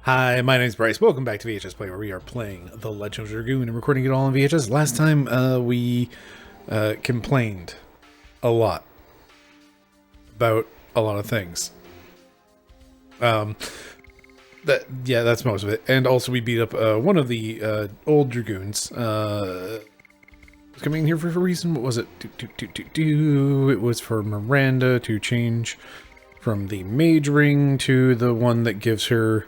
Hi, my name's Bryce. Welcome back to VHS Play, where we are playing The Legend of Dragoon and recording it all on VHS. Last time, we complained a lot about a lot of things. That's most of it. And also, we beat up one of the old Dragoons. Coming in here for a reason. What was it? It was for Miranda to change from the mage ring to the one that gives her.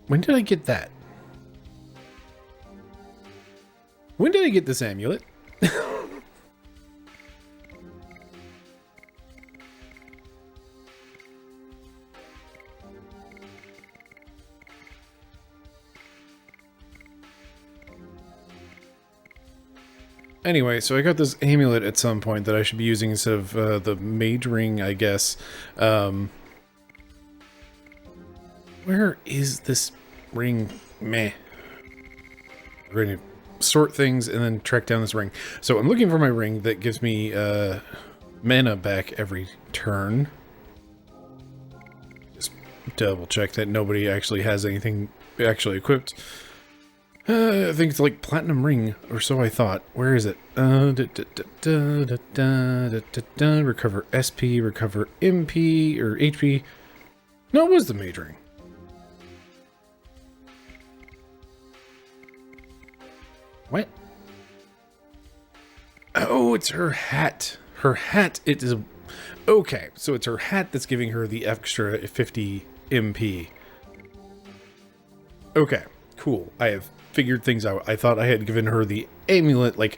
When did I get that? When did I get this amulet? Anyway, so I got this amulet at some point that I should be using instead of the mage ring, I guess. Where is this ring? Meh. We're going to sort things and then track down this ring. So I'm looking for my ring that gives me mana back every turn. Just double check that nobody actually has anything actually equipped. I think it's like Platinum Ring, or so I thought. Where is it? Recover SP, recover MP, or HP. No, it was the Mage Ring. What? Oh, it's her hat. Her hat, it is... Okay, so it's her hat that's giving her the extra 50 MP. Okay, cool. I have figured things out. I thought I had given her the amulet, like,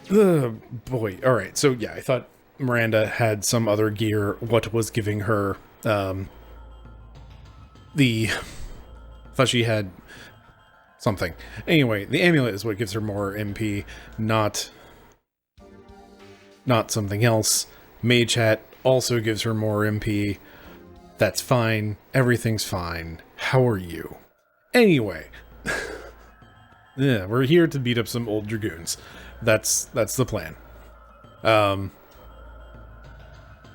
boy. All right, so yeah, I thought Miranda had some other gear. What was giving her thought she had something. Anyway, the amulet is what gives her more MP, not something else. Mage hat also gives her more MP. That's fine. Everything's fine. How are you? Anyway. Yeah, we're here to beat up some old Dragoons. That's the plan.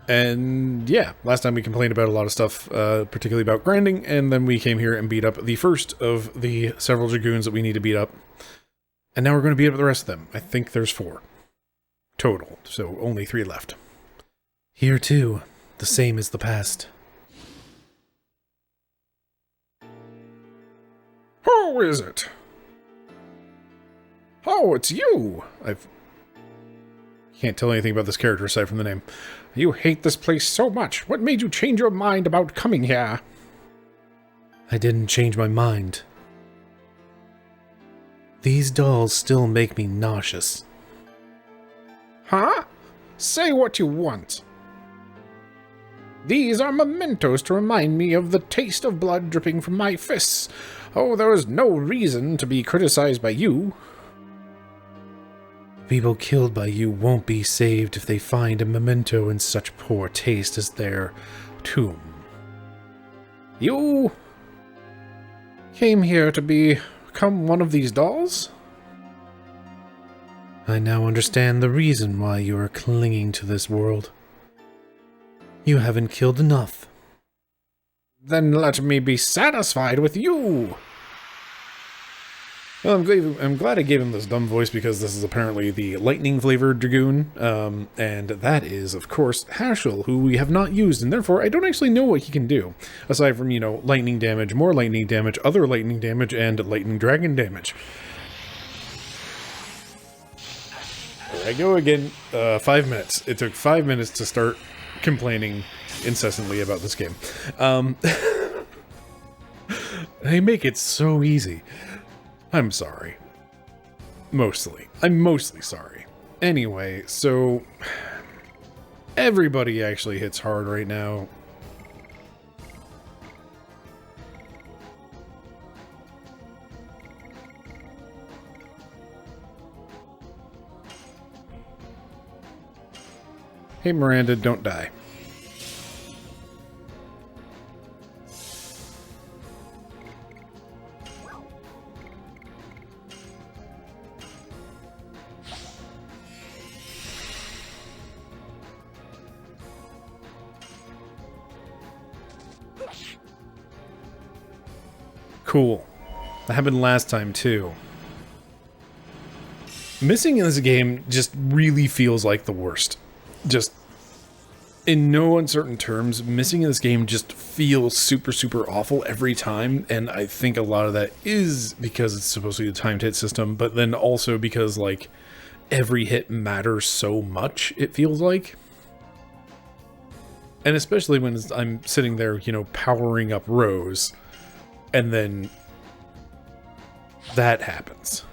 And yeah, last time we complained about a lot of stuff, particularly about grinding, and then we came here and beat up the first of the several Dragoons that we need to beat up. And now we're going to beat up the rest of them. I think there's 4 total, so only 3 left. Here too, the same as the past. Who is it? Oh, it's you! Can't tell anything about this character aside from the name. You hate this place so much. What made you change your mind about coming here? I didn't change my mind. These dolls still make me nauseous. Huh? Say what you want. These are mementos to remind me of the taste of blood dripping from my fists. Oh, there is no reason to be criticized by you. People killed by you won't be saved if they find a memento in such poor taste as their tomb. You came here to become one of these dolls? I now understand the reason why you are clinging to this world. You haven't killed enough. Then let me be satisfied with you! Well, I'm glad I gave him this dumb voice because this is apparently the lightning-flavored Dragoon, and that is, of course, Hashel, who we have not used, and therefore I don't actually know what he can do, aside from, you know, lightning damage, more lightning damage, other lightning damage, and lightning dragon damage. There I go again. 5 minutes. It took 5 minutes to start complaining incessantly about this game. They make it so easy. I'm sorry. I'm mostly sorry. Anyway, so everybody actually hits hard right now. Hey Miranda, don't die. Cool. That happened last time, too. Missing in this game just really feels like the worst. Just, in no uncertain terms, missing in this game just feels super, super awful every time, and I think a lot of that is because it's supposed to be the timed hit system, but then also because, like, every hit matters so much, it feels like. And especially when I'm sitting there, you know, powering up Rose, and then that happens.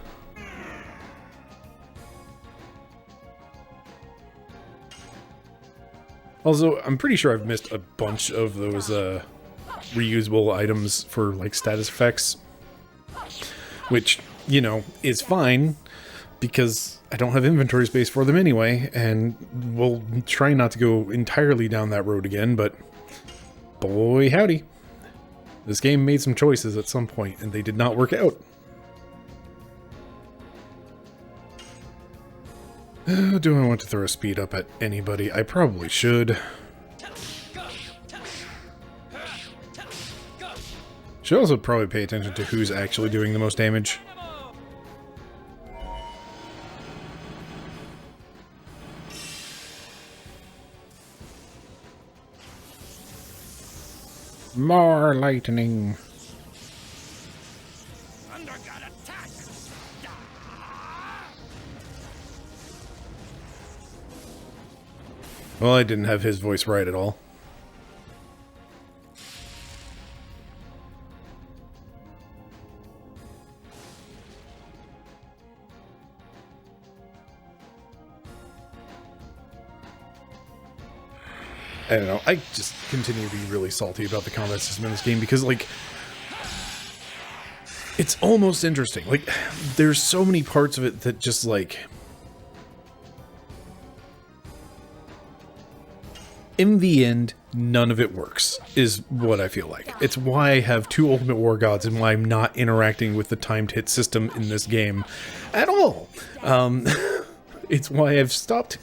Also, I'm pretty sure I've missed a bunch of those reusable items for, like, status effects, which, you know, is fine, because I don't have inventory space for them anyway, and we'll try not to go entirely down that road again, but boy howdy. This game made some choices at some point, and they did not work out. Do I want to throw a speed up at anybody? I probably should. Should also probably pay attention to who's actually doing the most damage. More lightning. Well, I didn't have his voice right at all. I don't know, I just continue to be really salty about the combat system in this game because, like, it's almost interesting. Like, there's so many parts of it that just, like, in the end, none of it works, is what I feel like. It's why I have 2 Ultimate War Gods and why I'm not interacting with the timed hit system in this game at all. It's why I've stopped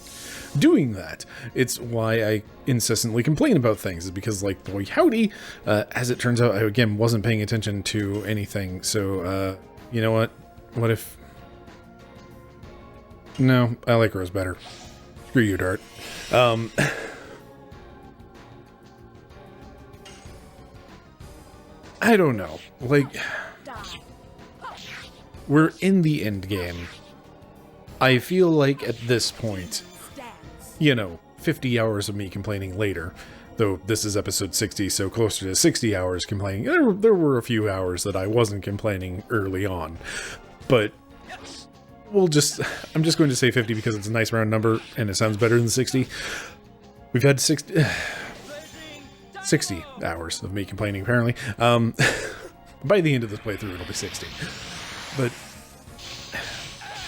doing that. It's why I incessantly complain about things, is because, like, boy howdy, as it turns out, I again wasn't paying attention to anything, so, you know what? What if... No, I like Rose better. Screw you, Dart. I don't know. Like, we're in the end game. I feel like at this point, you know, 50 hours of me complaining later, though this is episode 60, so closer to 60 hours complaining. There were a few hours that I wasn't complaining early on, but I'm just going to say 50 because it's a nice round number and it sounds better than 60. We've had 60 hours of me complaining, apparently. By the end of this playthrough, it'll be 60. But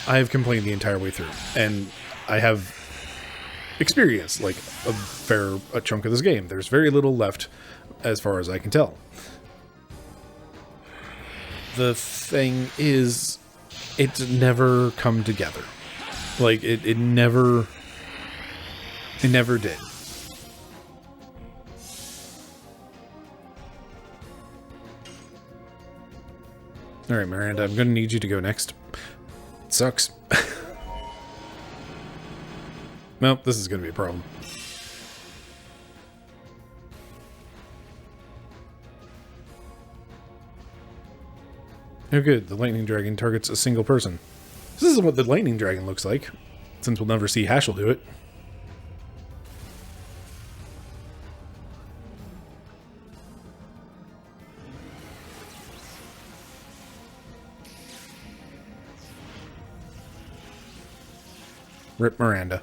I've complained the entire way through, and I have experienced, like, a chunk of this game. There's very little left, as far as I can tell. The thing is, it's never come together. Like, it never did. Alright, Miranda, I'm gonna need you to go next. It sucks. Well, this is gonna be a problem. Oh good, the lightning dragon targets a single person. This isn't what the lightning dragon looks like, since we'll never see Hashel do it. Rip Miranda.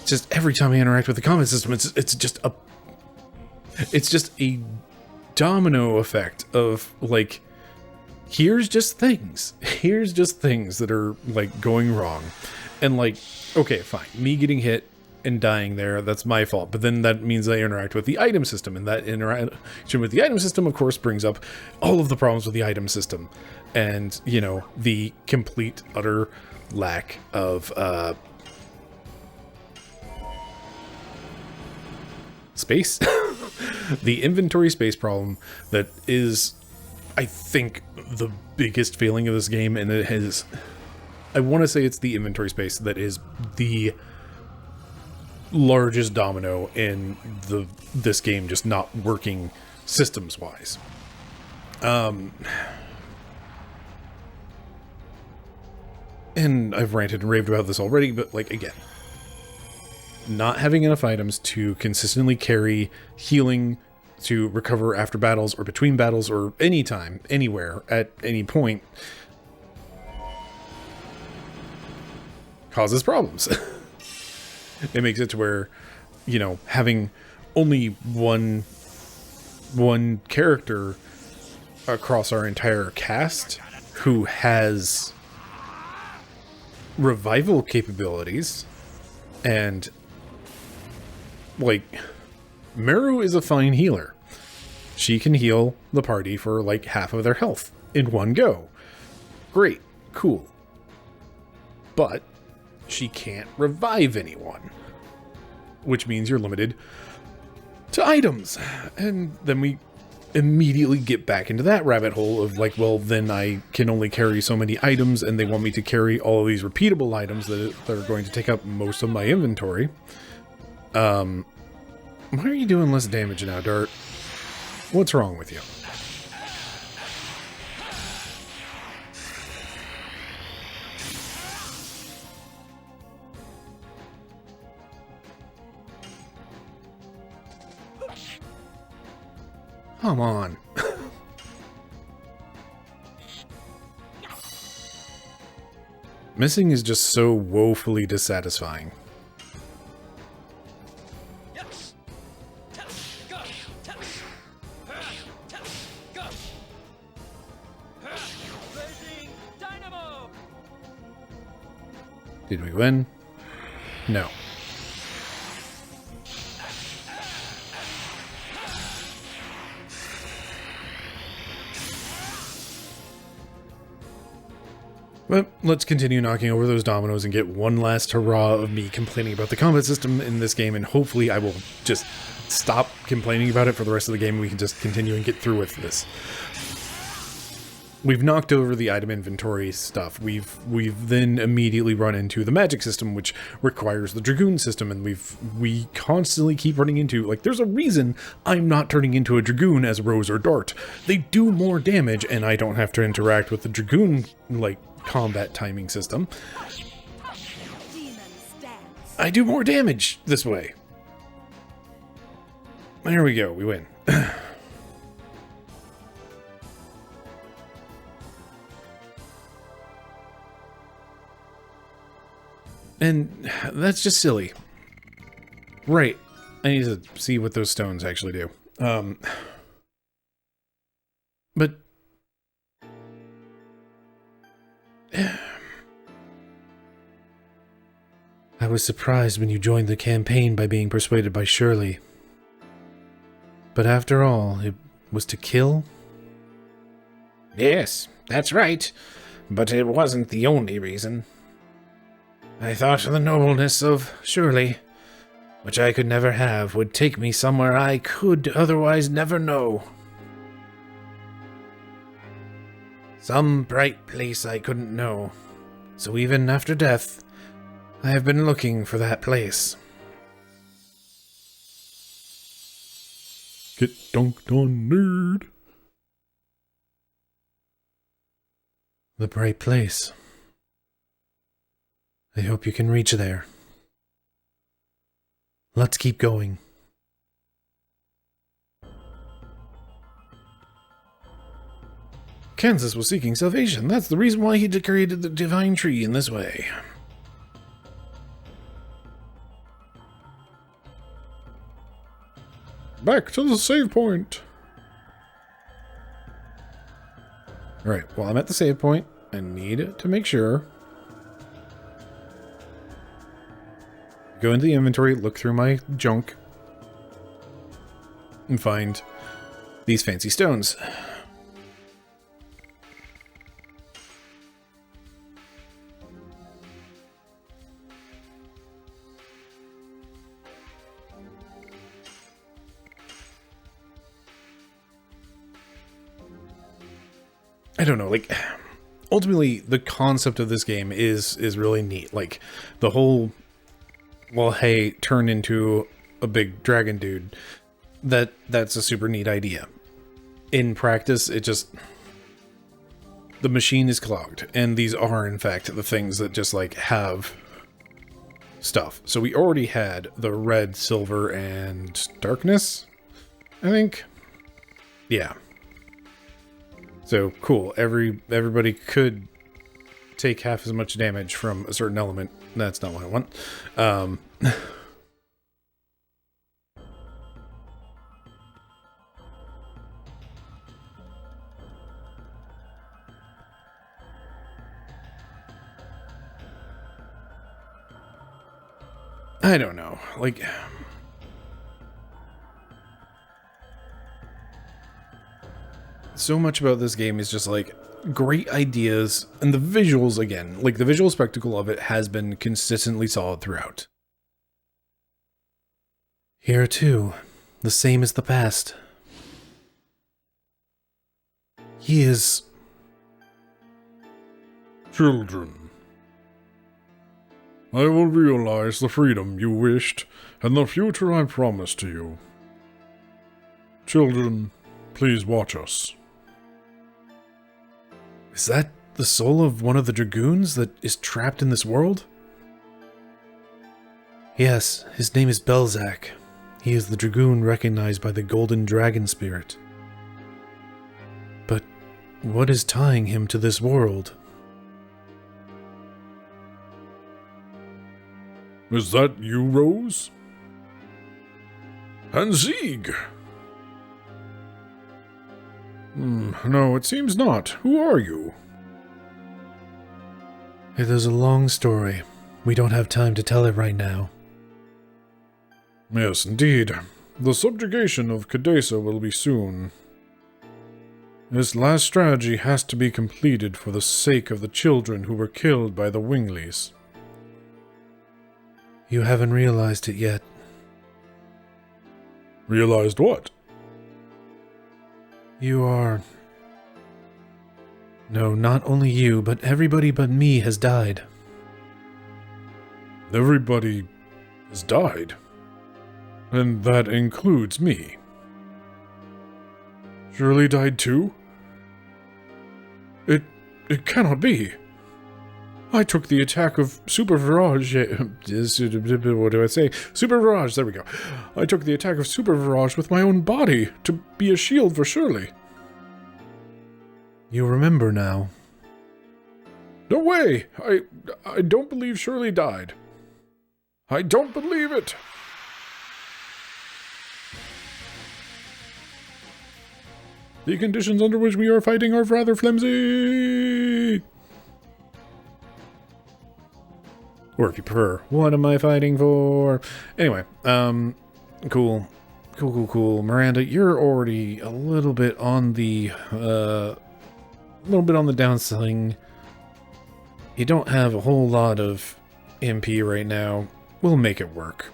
just every time I interact with the combat system, it's just a domino effect of like, here's just things that are like going wrong, and like, okay, fine, me getting hit and dying there, that's my fault, but then that means I interact with the item system, and that interaction with the item system, of course, brings up all of the problems with the item system, and, you know, the complete, utter lack of space. The inventory space problem that is, I think, the biggest failing of this game, and it has, I want to say it's the inventory space that is the largest domino in this game just not working systems wise. And I've ranted and raved about this already, but like, again, not having enough items to consistently carry healing, to recover after battles or between battles or anytime, anywhere, at any point, causes problems. It makes it to where, you know, having only one character across our entire cast who has revival capabilities, and like, Meru is a fine healer. She can heal the party for like half of their health in one go. Great, cool. But she can't revive anyone, which means you're limited to items. And then we immediately get back into that rabbit hole of like, well, then I can only carry so many items, and they want me to carry all of these repeatable items that are going to take up most of my inventory. Why are you doing less damage now, Dart? What's wrong with you? Come on. Missing is just so woefully dissatisfying. Did we win? No. But let's continue knocking over those dominoes and get one last hurrah of me complaining about the combat system in this game, and hopefully I will just stop complaining about it for the rest of the game and we can just continue and get through with this. We've knocked over the item inventory stuff. We've then immediately run into the magic system, which requires the Dragoon system, and we constantly keep running into, like, there's a reason I'm not turning into a Dragoon as Rose or Dart. They do more damage, and I don't have to interact with the Dragoon, like, combat timing system. I do more damage this way. There we go, we win. And that's just silly. Right. I need to see what those stones actually do. But I was surprised when you joined the campaign by being persuaded by Shirley. But after all, it was to kill? Yes, that's right. But it wasn't the only reason. I thought the nobleness of Shirley, which I could never have, would take me somewhere I could otherwise never know. Some bright place I couldn't know. So even after death, I have been looking for that place. Get dunked on, nerd. The bright place. I hope you can reach there. Let's keep going. Kansas was seeking salvation. That's the reason why he created the divine tree in this way. Back to the save point. Alright, well, I'm at the save point. I need to make sure. Go into the inventory, look through my junk, and find these fancy stones. I don't know, like, ultimately, the concept of this game is really neat. Like, the whole, well, hey, turn into a big dragon dude, that's a super neat idea. In practice, it just, the machine is clogged, and these are, in fact, the things that just, like, have stuff. So we already had the red, silver, and darkness, I think? Yeah. So, cool. Everybody could take half as much damage from a certain element. That's not what I want. I don't know. Like, so much about this game is just like great ideas, and the visuals, again, like the visual spectacle of it has been consistently solid throughout. Here too, the same as the past. He is... Children, I will realize the freedom you wished and the future I promised to you. Children, please watch us. Is that the soul of one of the Dragoons that is trapped in this world? Yes, his name is Belzak. He is the Dragoon recognized by the Golden Dragon Spirit. But what is tying him to this world? Is that you, Rose? And Zieg? No, it seems not. Who are you? It is a long story. We don't have time to tell it right now. Yes, indeed. The subjugation of Kadesa will be soon. This last strategy has to be completed for the sake of the children who were killed by the Winglies. You haven't realized it yet. Realized what? You are... No, not only you, but everybody but me has died. Everybody has died. And that includes me. Shirley died too? It cannot be. I took the attack of Super Virage... What do I say? Super Virage, there we go. I took the attack of Super Virage with my own body to be a shield for Shirley. You remember now. No way! I don't believe Shirley died. I don't believe it! The conditions under which we are fighting are rather flimsy! Or if you prefer, what am I fighting for? Anyway, cool. Miranda, you're already a little bit on the, downswing. You don't have a whole lot of MP right now. We'll make it work.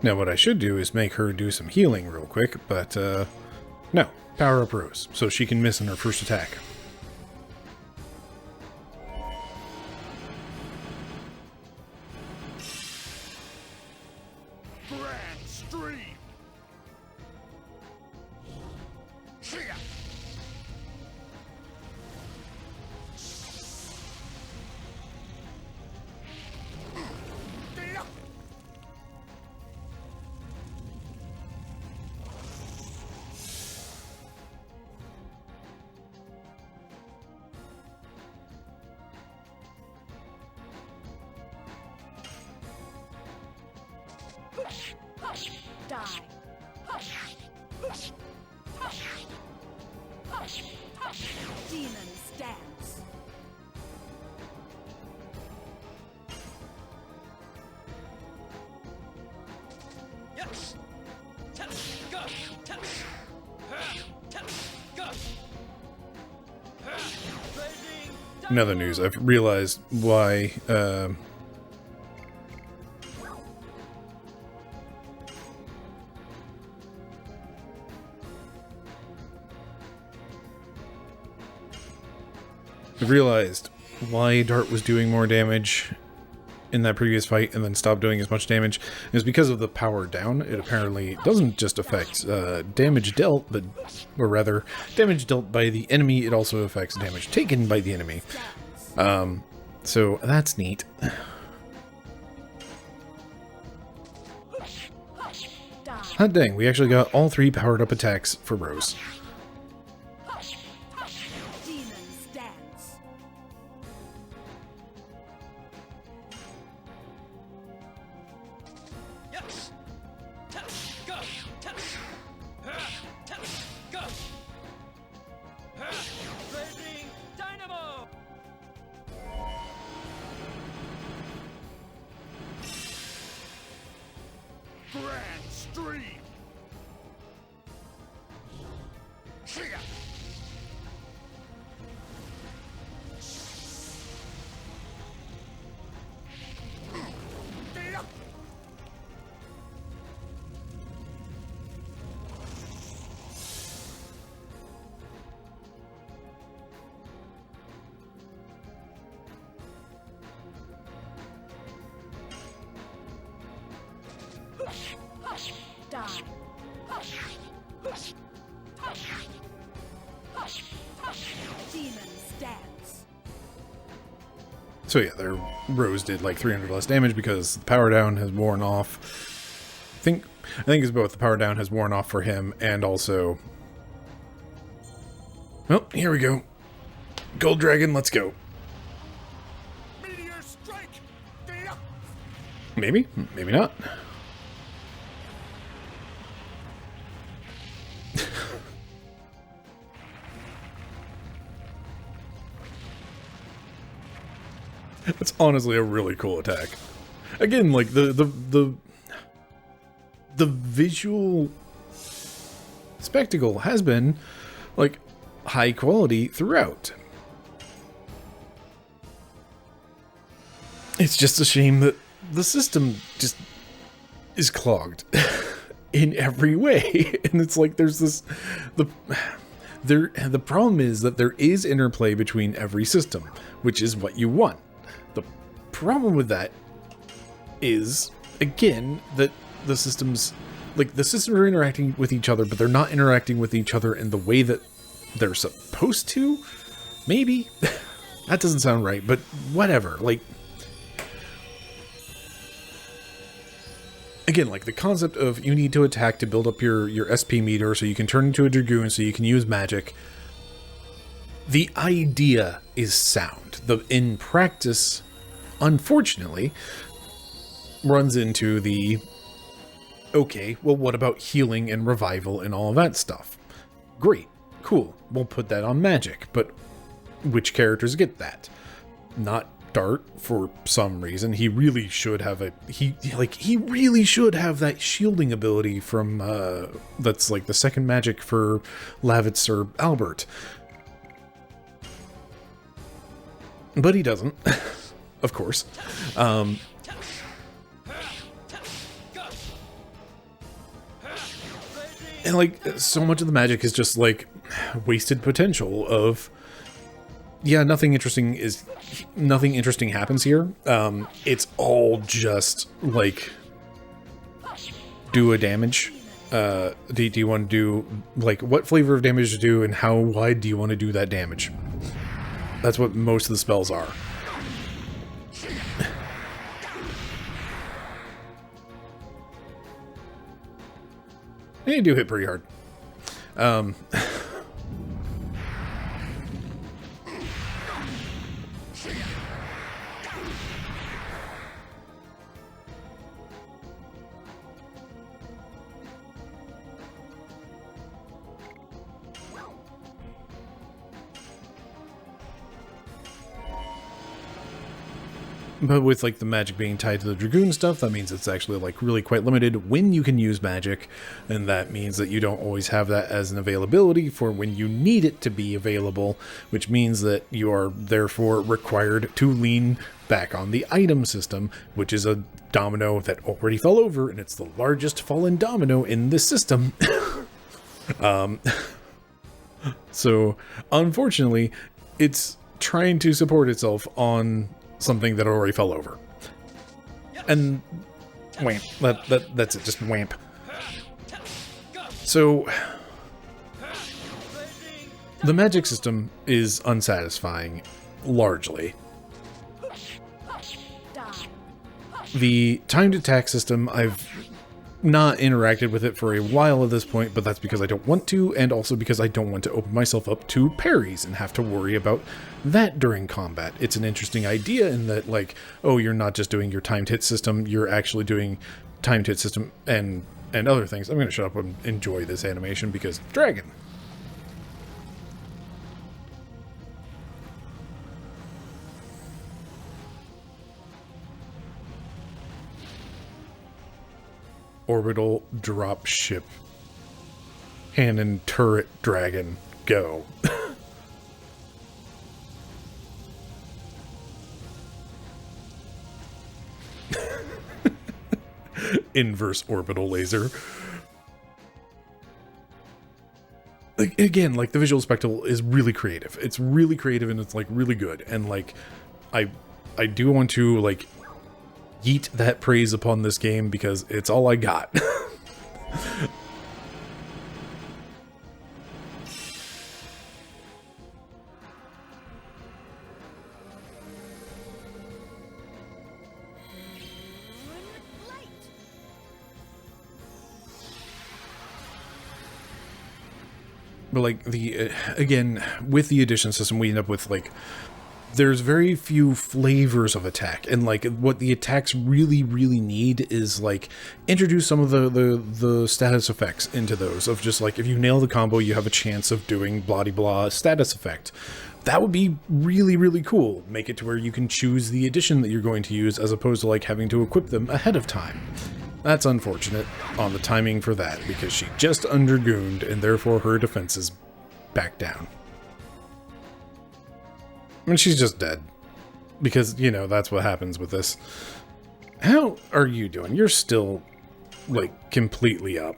Now what I should do is make her do some healing real quick, but no. Power up Rose, so she can miss on her first attack. Grand Stream. Die. Demon stance. Yes. Go. Go. In other news, I've realized why Dart was doing more damage in that previous fight and then stopped doing as much damage. It was because of the power down. It apparently doesn't just affect damage dealt, but, or rather, damage dealt by the enemy. It also affects damage taken by the enemy. So that's neat. Hot dang, we actually got all 3 powered up attacks for Rose. Demon stance. Yes. Go. Go. Blazing Dynamo. Grand Stream. Die. Demon stance. So yeah, their Rose did like 300 less damage because the power down has worn off. I think it's both the power down has worn off for him and also... Well, here we go. Gold Dragon, let's go. Meteor strike. Maybe, maybe not. That's honestly a really cool attack. Again, like the visual spectacle has been like high quality throughout. It's just a shame that the system just is clogged in every way. And it's like there's this the problem is that there is interplay between every system, which is what you want. The problem with that is, again, that the systems are interacting with each other, but they're not interacting with each other in the way that they're supposed to. Maybe that doesn't sound right, but whatever. Like, again, like the concept of you need to attack to build up your SP meter so you can turn into a Dragoon so you can use magic. The idea is sound. In practice, unfortunately, runs into the, okay, well, what about healing and revival and all of that stuff? Great, cool, we'll put that on magic, but which characters get that? Not Dart, for some reason. He really should have he really should have that shielding ability from that's like the second magic for Lavitz or Albert. But he doesn't, of course. And like so much of the magic is just like wasted potential of, yeah, nothing interesting happens here. It's all just like do a damage. Do you want to do, like, what flavor of damage to do and how wide do you want to do that damage? That's what most of the spells are. And you do hit pretty hard. But with, like, the magic being tied to the Dragoon stuff, that means it's actually, like, really quite limited when you can use magic, and that means that you don't always have that as an availability for when you need it to be available, which means that you are therefore required to lean back on the item system, which is a domino that already fell over, and it's the largest fallen domino in the system. So, unfortunately, it's trying to support itself on something that already fell over. And whamp. That's it, just whamp. So the magic system is unsatisfying, largely. The timed attack system, I've not interacted with it for a while at this point, but that's because I don't want to, and also because I don't want to open myself up to parries and have to worry about that during combat. It's an interesting idea in that, like, oh, you're not just doing your timed hit system, you're actually doing timed hit system and other things. I'm going to shut up and enjoy this animation because dragon. Orbital drop ship cannon turret dragon go. Inverse orbital laser. Again, like, the visual spectacle is really creative. It's really creative and it's, like, really good. And, like, I do want to, like, yeet that praise upon this game because it's all I got. But, like, the again, with the addition system, we end up with, like, there's very few flavors of attack, and, like, what the attacks really need is, like, introduce some of the status effects into those, of just, like, if you nail the combo, you have a chance of doing blah status effect. That would be really cool. Make it to where you can choose the addition that you're going to use, as opposed to, like, having to equip them ahead of time. That's unfortunate on the timing for that, because she just undragooned, and therefore her defenses back down. I mean, she's just dead. Because, you know, that's what happens with this. How are you doing? You're still, like, completely up.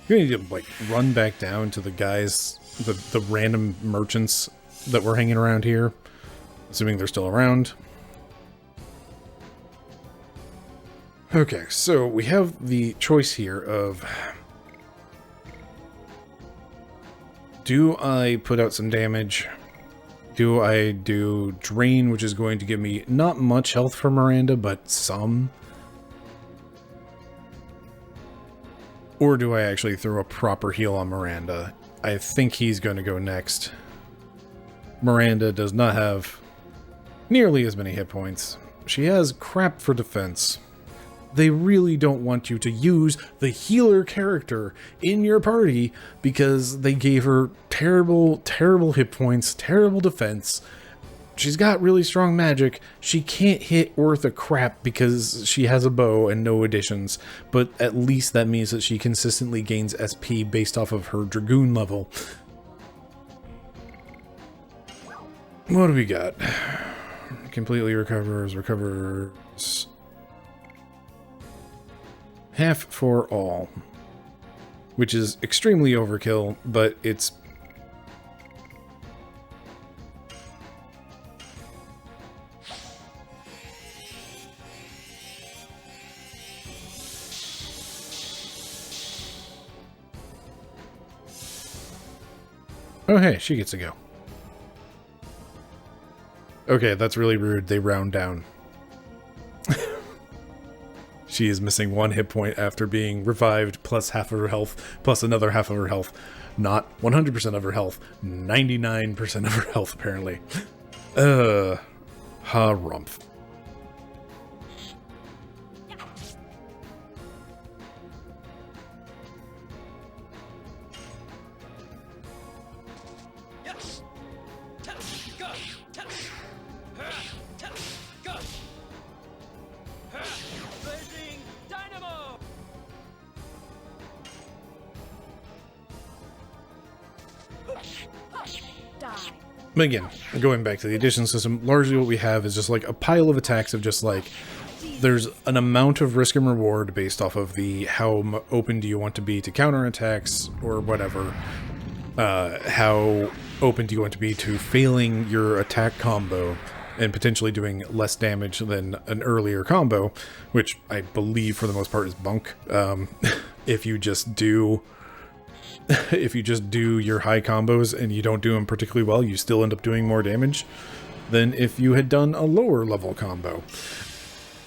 You need to, like, run back down to the guys, the random merchants that were hanging around here. Assuming they're still around. Okay, so we have the choice here of... do I put out some damage? Do I do Drain, which is going to give me not much health for Miranda, but some? Or do I actually throw a proper heal on Miranda? I think he's going to go next. Miranda does not have nearly as many hit points. She has crap for defense. They really don't want you to use the healer character in your party because they gave her terrible hit points, terrible defense. She's got really strong magic. She can't hit worth a crap because she has a bow and no additions, but at least that means that she consistently gains SP based off of her Dragoon level. What do we got? Completely recovers. Half for all, which is extremely overkill, but it's Oh, hey, she gets to go. Okay, that's really rude. They round down. She is missing 1 hit point after being revived, plus half of her health, plus another half of her health. Not 100% of her health, 99% of her health, apparently. Harumph. Blazing Dynamo! Die. Again, going back to the addition system, largely what we have is just like a pile of attacks of just like, there's an amount of risk and reward based off of the how open do you want to be to counterattacks or whatever. How open do you want to be to failing your attack combo and potentially doing less damage than an earlier combo, which I believe for the most part is bunk. If you just do your high combos and you don't do them particularly well, you still end up doing more damage than if you had done a lower level combo.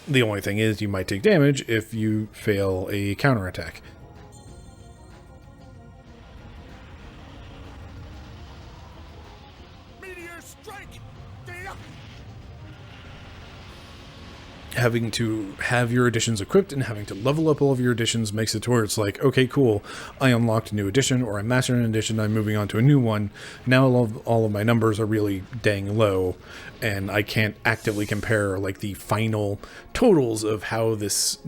The only thing is you might take damage if you fail a counterattack. Meteor strike! Yeah. Having to have your additions equipped and having to level up all of your additions makes it to where it's like, okay, cool, I unlocked a new addition, or I mastered an addition, I'm moving on to a new one. Now all of my numbers are really dang low, and I can't actively compare like the final totals of how this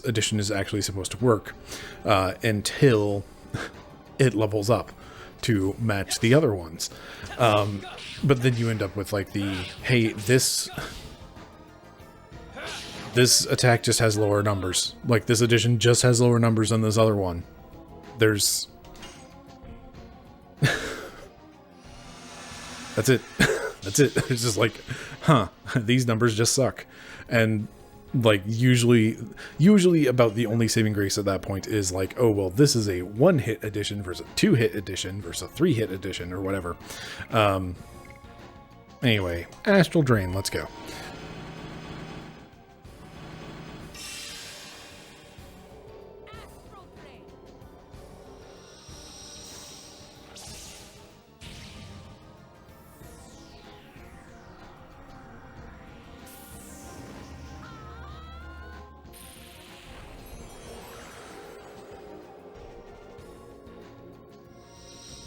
addition is actually supposed to work until it levels up to match the other ones. But then you end up with like the, hey, this attack just has lower numbers. Like, this edition just has lower numbers than this other one. There's... That's it. That's it. It's just like, huh, these numbers just suck. And, like, usually about the only saving grace at that point is like, oh, well, this is a 1-hit edition versus a 2-hit edition versus a 3-hit edition or whatever. Anyway, Astral Drain, let's go. Astral Drain.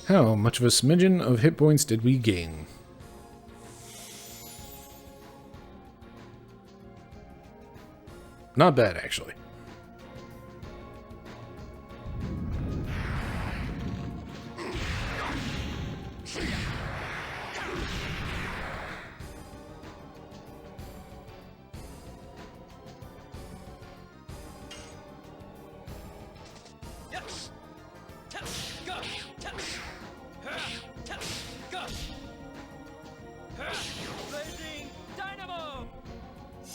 How much of a smidgen of hit points did we gain? Not bad, actually. Blazing Dynamo!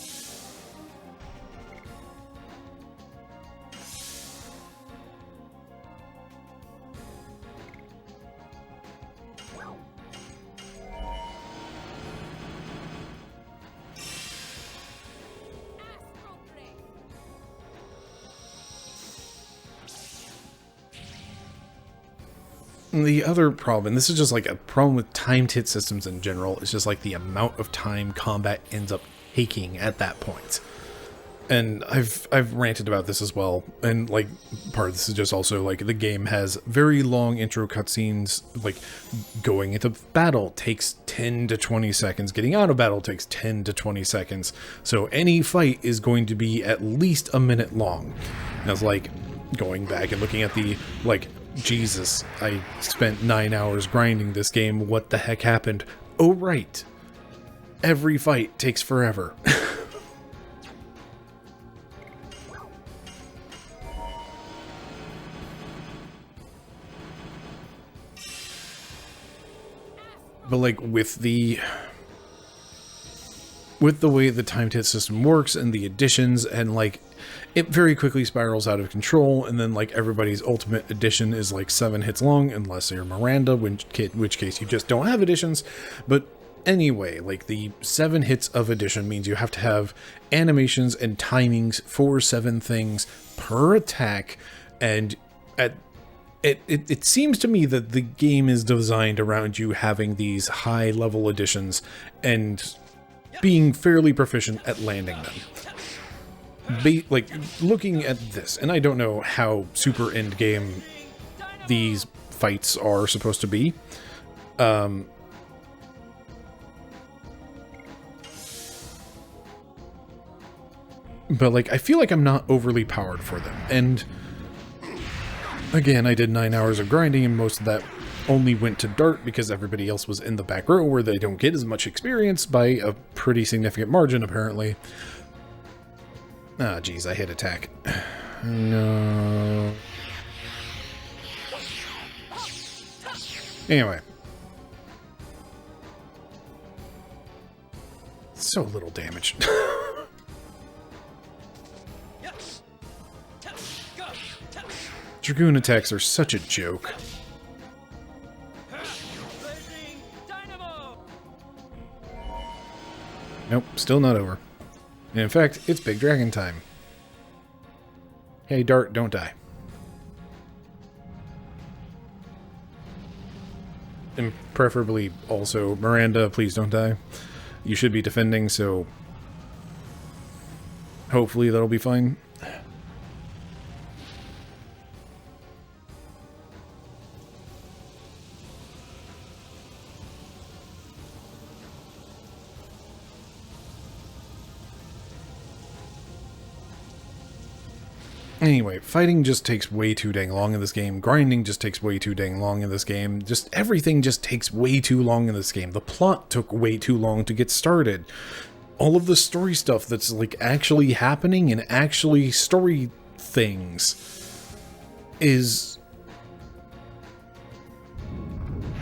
Astral Drain. The other problem, and this is just like a problem with timed hit systems in general, is just like the amount of time combat ends up taking at that point. And I've ranted about this as well, and like part of this is just also like the game has very long intro cutscenes. Like going into battle takes 10 to 20 seconds, getting out of battle takes 10 to 20 seconds, so any fight is going to be at least a minute long. And it's like going back and looking at the like, Jesus, I spent 9 hours grinding this game, what the heck happened? Oh right, every fight takes forever. But like with the with the way the timed hit system works and the additions, and like it very quickly spirals out of control, and then like everybody's ultimate addition is like 7 hits long, unless you're Miranda, which case you just don't have additions. But anyway, like the 7 hits of addition means you have to have animations and timings for 7 things per attack, and it seems to me that the game is designed around you having these high level additions and being fairly proficient at landing them. Like, looking at this, and I don't know how super end game these fights are supposed to be. But like, I feel like I'm not overly powered for them. And again, I did 9 hours of grinding, and most of that only went to Dart because everybody else was in the back row where they don't get as much experience by a pretty significant margin, apparently. Ah, geez, I hit attack. No. Anyway. So little damage. Dragoon attacks are such a joke. Blazing Dynamo! Nope, still not over. And in fact, it's Big Dragon time. Hey, Dart, don't die. And preferably also, Miranda, please don't die. You should be defending, so hopefully that'll be fine. Anyway, fighting just takes way too dang long in this game. Grinding just takes way too dang long in this game. Just everything just takes way too long in this game. The plot took way too long to get started. All of the story stuff that's like actually happening and actually story things is...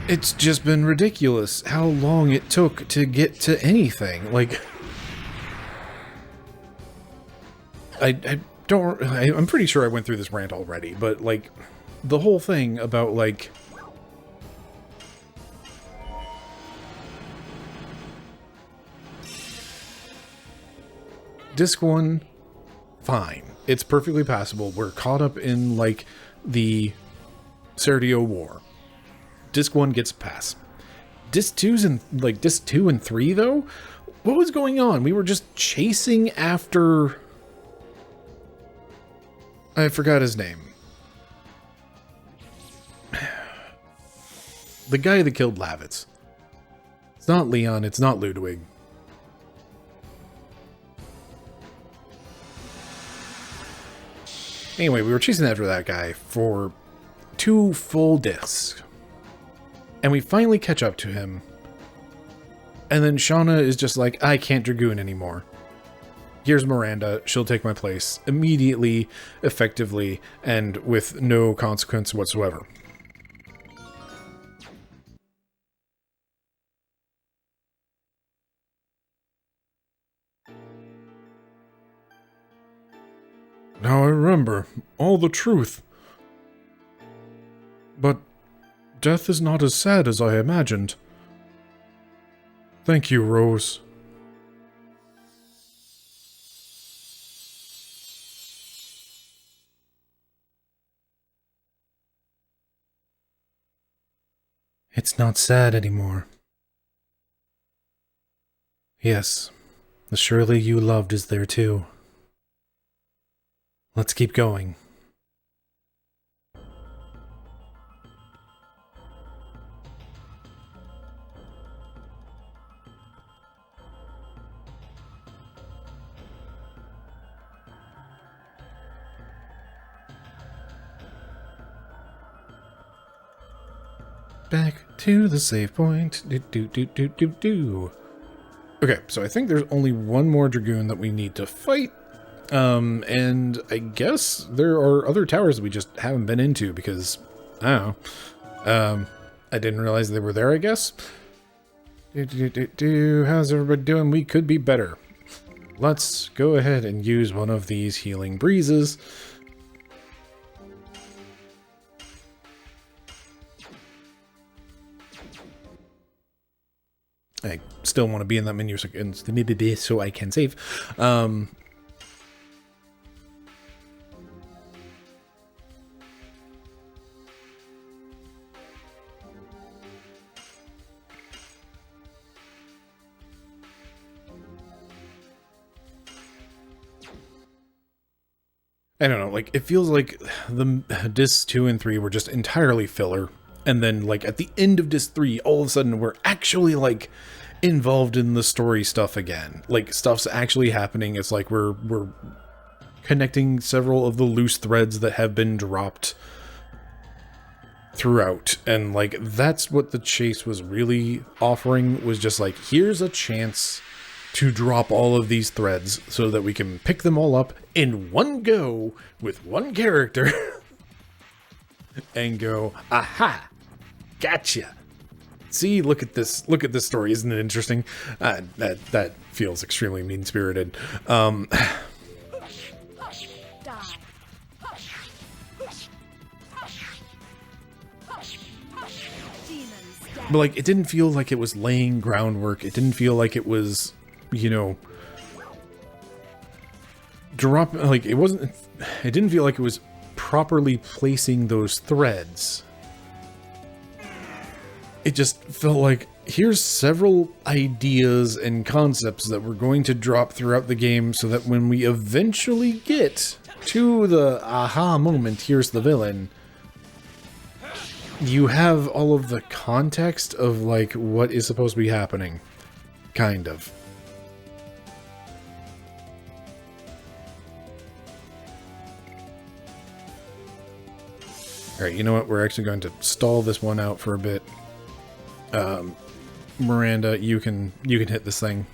It's just been ridiculous how long it took to get to anything. Like... I'm pretty sure I went through this rant already, but like the whole thing about like Disc 1, fine. It's perfectly passable. We're caught up in like the Serdio War. Disc 1 gets a pass. Disc 2's and like Disc 2 and 3 though? What was going on? We were just chasing after... I forgot his name. The guy that killed Lavitz. It's not Leon, it's not Ludwig. Anyway, we were chasing after that guy for 2 full discs. And we finally catch up to him. And then Shauna is just like, I can't Dragoon anymore. Here's Miranda, she'll take my place immediately, effectively, and with no consequence whatsoever. Now I remember all the truth. But death is not as sad as I imagined. Thank you, Rose. It's not sad anymore. Yes, the Shirley you loved is there too. Let's keep going. Back to the save point. Okay, so I think there's only one more Dragoon that we need to fight. And I guess there are other towers that we just haven't been into because, I don't know. I didn't realize they were there, I guess. How's everybody doing? We could be better. Let's go ahead and use one of these healing breezes. I still want to be in that menu so I can save. I don't know, like, it feels like the discs 2 and 3 were just entirely filler. And then, like, at the end of disc 3, all of a sudden, we're actually, like, involved in the story stuff again. Like, stuff's actually happening. It's like we're connecting several of the loose threads that have been dropped throughout. And, like, that's what the chase was really offering, was just like, here's a chance to drop all of these threads so that we can pick them all up in one go with one character and go, aha, gotcha. See, look at this story. Isn't it interesting? That feels extremely mean-spirited. Die. Demons dead. But, like, it didn't feel like it was laying groundwork. It didn't feel like it was, you know, it didn't feel like it was properly placing those threads. It just felt like, here's several ideas and concepts that we're going to drop throughout the game so that when we eventually get to the aha moment, here's the villain, you have all of the context of, like, what is supposed to be happening. Kind of. Alright, you know what? We're actually going to stall this one out for a bit. Miranda, you can hit this thing.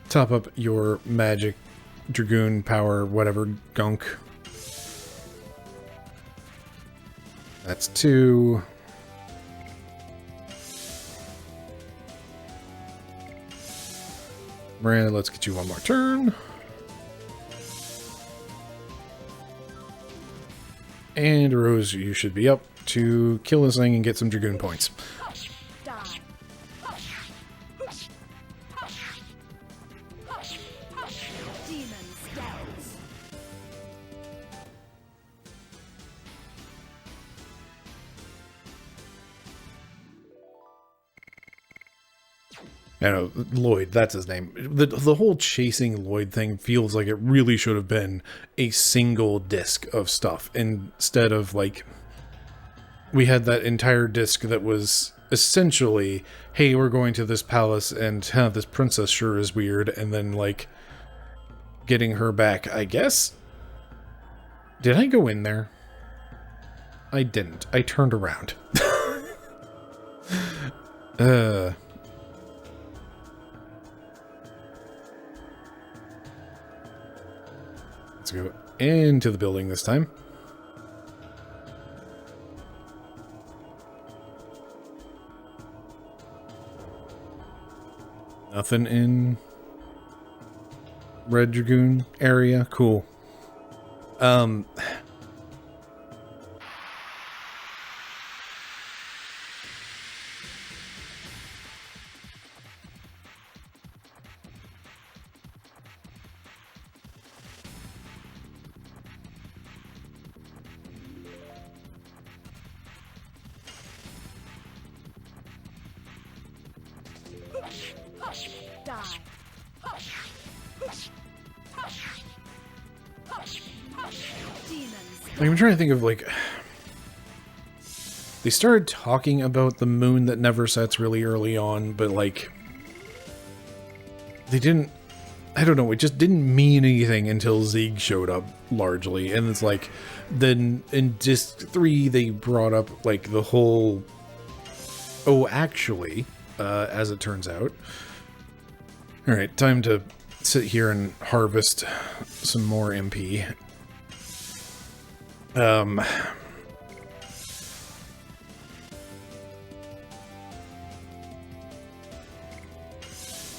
Top up your magic, Dragoon power, whatever, gunk. That's 2. Miranda, let's get you one more turn. And Rose, you should be up to kill this thing and get some Dragoon points. Die. Demons dead. I know, Lloyd, that's his name. The whole chasing Lloyd thing feels like it really should have been a single disc of stuff instead of, like, we had that entire disc that was essentially, hey, we're going to this palace and this princess sure is weird, and then, like, getting her back, I guess? Did I go in there? I didn't. I turned around. Let's go into the building this time. Nothing in Red Dragoon area. Cool. Die. Demons Like, I'm trying to think of, like, they started talking about the moon that never sets really early on, but, like, they didn't, I don't know, it just didn't mean anything until Zeke showed up, largely, and it's like, then in Disc 3, they brought up, like, the whole, oh, actually, as it turns out. Alright, time to sit here and harvest some more MP.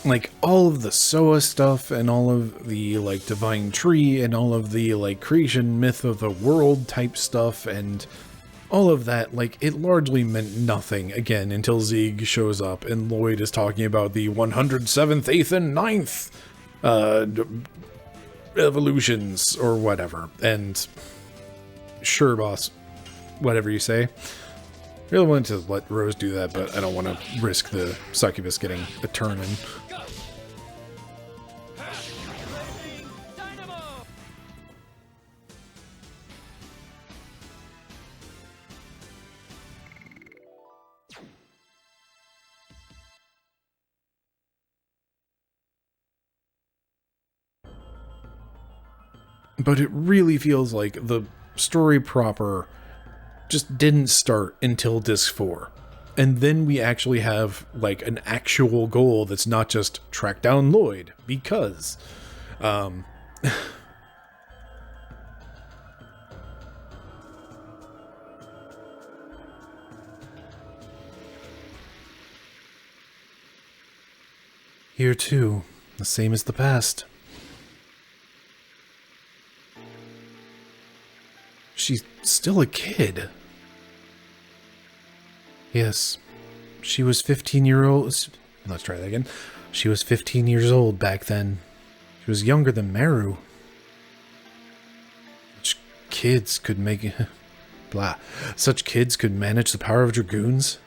like all of the Soa stuff and all of the like divine tree and all of the like creation myth of the world type stuff and all of that, like it largely meant nothing again until Zeeg shows up and Lloyd is talking about the 107th, 8th, and 9th evolutions or whatever. And sure, boss, whatever you say. I really wanted to let Rose do that, but I don't want to risk the succubus getting a turn in. Blazing Dynamo! But it really feels like the story proper just didn't start until disc 4. And then we actually have like an actual goal that's not just track down Lloyd, because here too, the same as the past. She's still a kid. Yes, she was 15-year-old. Let's try that again. She was 15 years old back then. She was younger than Meru. Such kids could make... blah. Such kids could manage the power of Dragoons?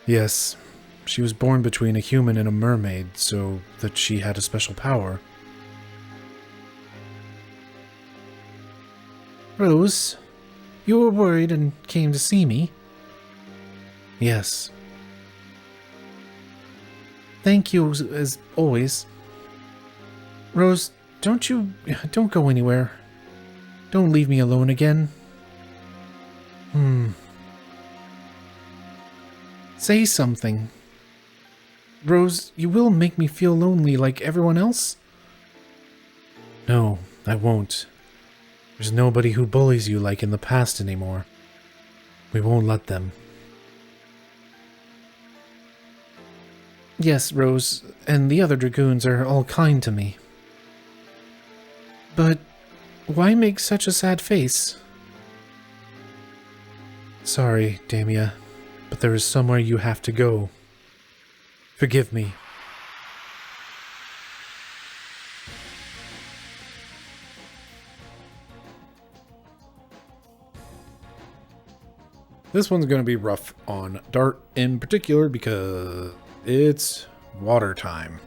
Yes, she was born between a human and a mermaid, so that she had a special power. Rose, you were worried and came to see me? Yes. Thank you, as always. Rose, don't go anywhere. Don't leave me alone again. Say something. Rose, you will make me feel lonely like everyone else? No, I won't. There's nobody who bullies you like in the past anymore. We won't let them. Yes, Rose, and the other Dragoons are all kind to me. But why make such a sad face? Sorry, Damia, but there is somewhere you have to go. Forgive me. This one's going to be rough on Dart in particular because it's water time.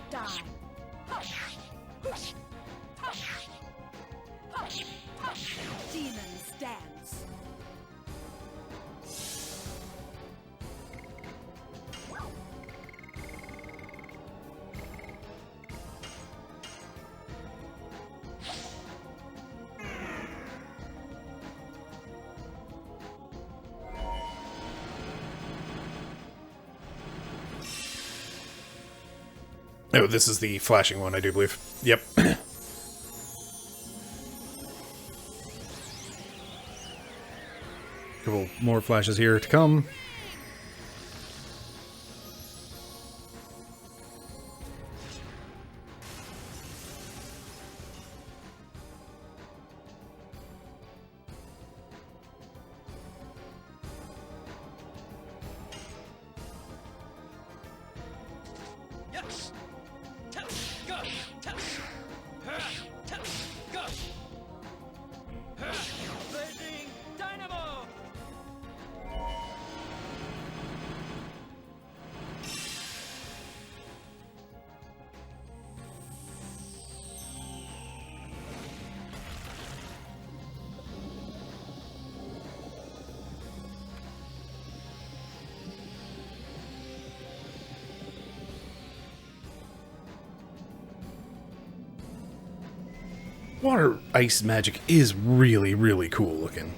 Die. Demon stands. Oh, this is the flashing one, I do believe. Yep. Couple more flashes here to come. Yes! Go! Go! Blazing Dynamo! Water ice magic is really, really cool looking.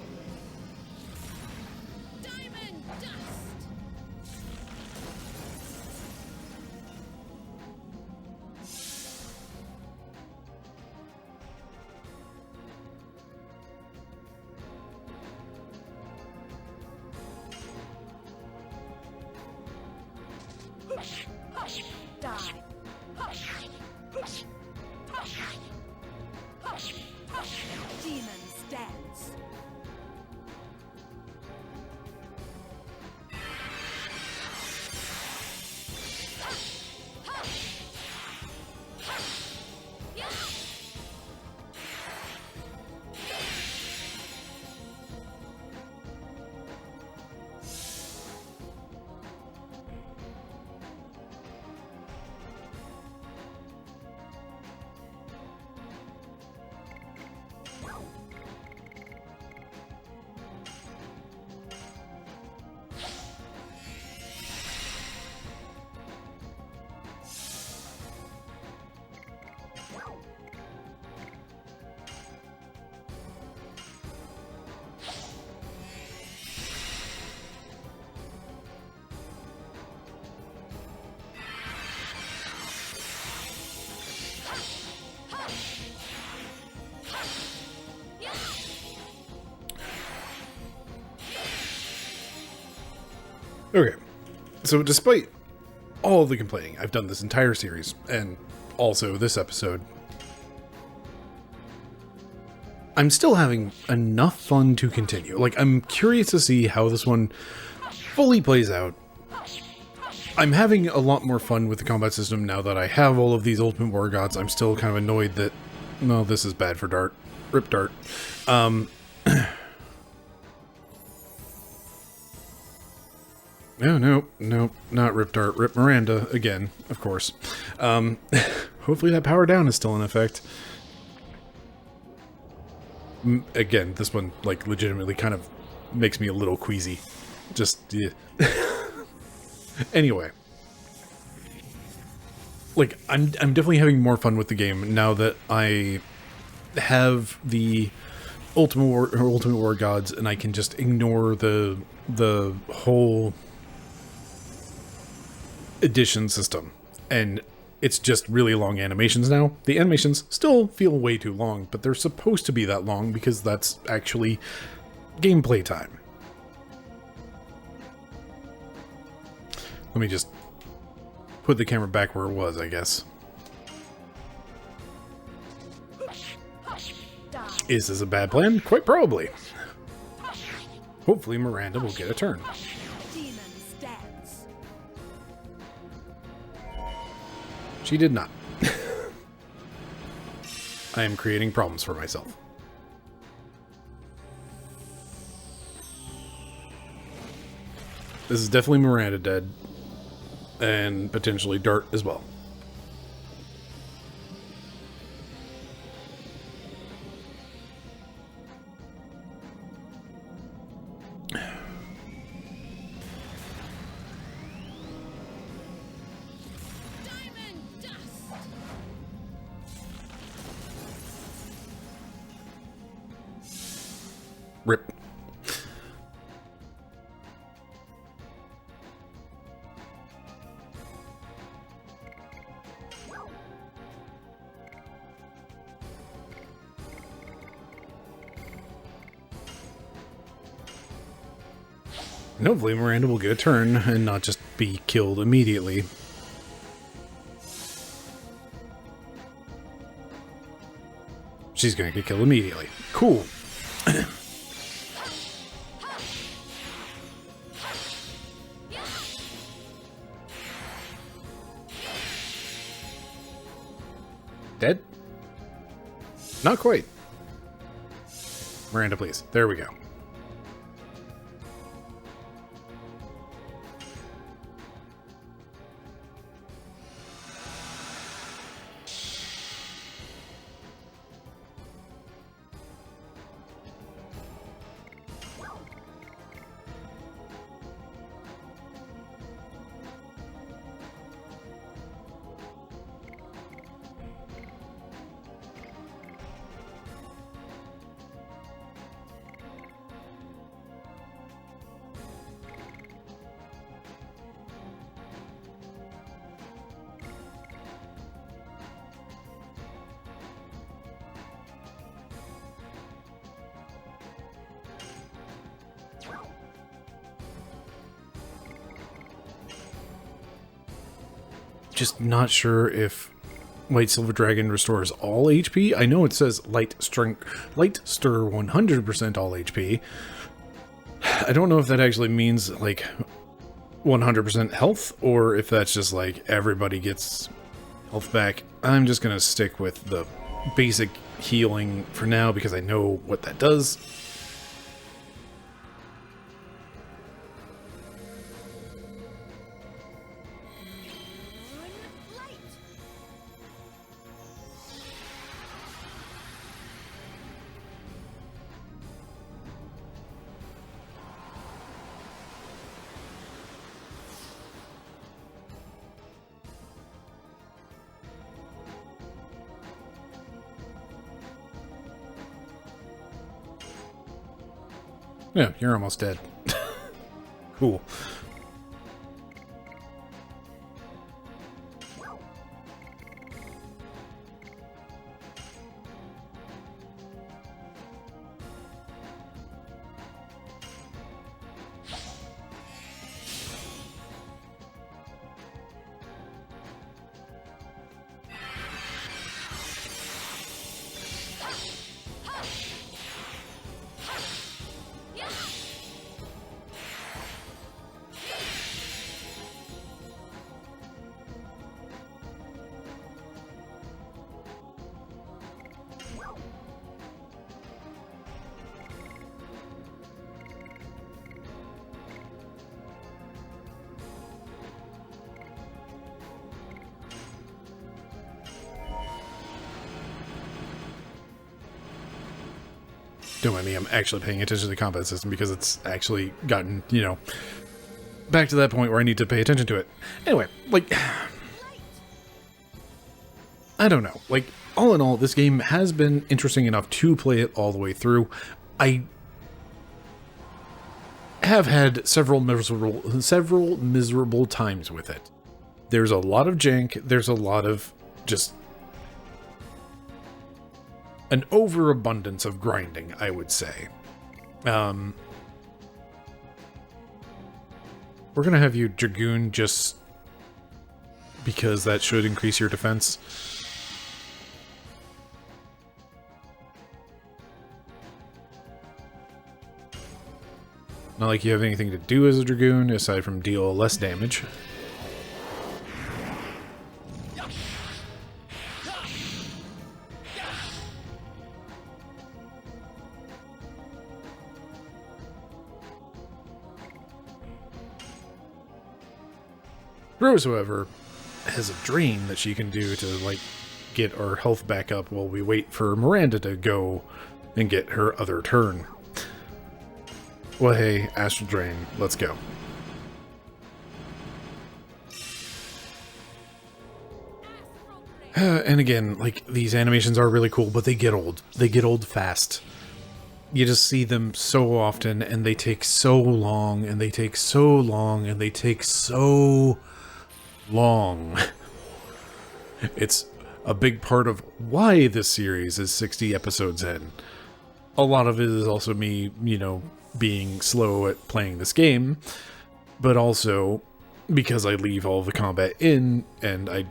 Diamond dust. Demon stands. Okay, so despite all of the complaining, I've done this entire series, and also this episode, I'm still having enough fun to continue. Like, I'm curious to see how this one fully plays out. I'm having a lot more fun with the combat system now that I have all of these Ultimate War Gods. I'm still kind of annoyed that, no, this is bad for Dart. Rip Dart. No, not Rip Dart. Rip Miranda, again, of course. Hopefully that power down is still in effect. Again, this one, like, legitimately kind of makes me a little queasy. Just, yeah. Anyway. Like, I'm definitely having more fun with the game now that I have the Ultimate War Gods, and I can just ignore the whole edition system, and it's just really long animations now. The animations still feel way too long, but they're supposed to be that long because that's actually gameplay time. Let me just put the camera back where it was, I guess. Is this a bad plan? Quite probably. Hopefully Miranda will get a turn. Demon stands. She did not. I am creating problems for myself. This is definitely Miranda dead. And potentially Dart as well. Diamond dust. Rip. And hopefully Miranda will get a turn and not just be killed immediately. She's gonna get killed immediately. Cool. Dead? Not quite. Miranda, please. There we go. Just not sure if White Silver Dragon restores all HP. I know it says Light Stir 100% all HP. I don't know if that actually means like 100% health, or if that's just like everybody gets health back. I'm just gonna stick with the basic healing for now because I know what that does. Light. Yeah, you're almost dead. Cool. Don't mind me, I'm actually paying attention to the combat system because it's actually gotten, you know, back to that point where I need to pay attention to it. Anyway, like, I don't know. Like, all in all, this game has been interesting enough to play it all the way through. I have had several miserable times with it. There's a lot of jank, there's a lot of just an overabundance of grinding, I would say. We're gonna have you Dragoon just because that should increase your defense. Not like you have anything to do as a Dragoon aside from deal less damage. Rose, however, has a drain that she can do to, like, get our health back up while we wait for Miranda to go and get her other turn. Well, hey, Astral Drain, let's go. And again, like, these animations are really cool, but they get old. They get old fast. You just see them so often, and they take so long, and they take so long, and they take so long. It's a big part of why this series is 60 episodes in. A lot of it is also me, you know, being slow at playing this game, but also because I leave all the combat in, and